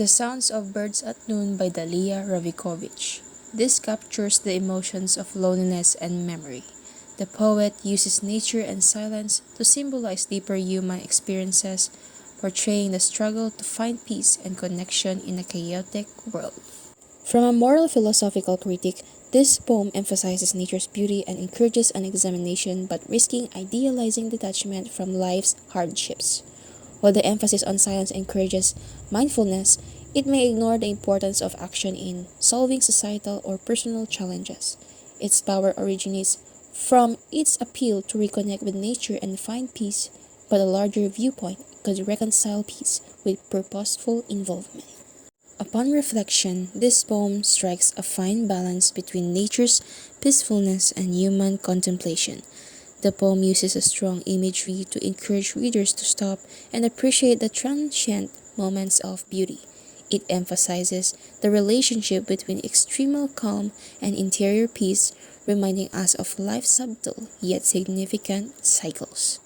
The Sounds of Birds at Noon by Dalia Ravikovich. This captures the emotions of loneliness and memory. The poet uses nature and silence to symbolize deeper human experiences, portraying the struggle to find peace and connection in a chaotic world. From a moral philosophical critic, this poem emphasizes nature's beauty and encourages an examination but risking idealizing detachment from life's hardships. While the emphasis on silence encourages mindfulness, it may ignore the importance of action in solving societal or personal challenges. Its power originates from its appeal to reconnect with nature and find peace, but a larger viewpoint could reconcile peace with purposeful involvement. Upon reflection, this poem strikes a fine balance between nature's peacefulness and human contemplation. The poem uses a strong imagery to encourage readers to stop and appreciate the transient moments of beauty. It emphasizes the relationship between extremal calm and interior peace, reminding us of life's subtle yet significant cycles.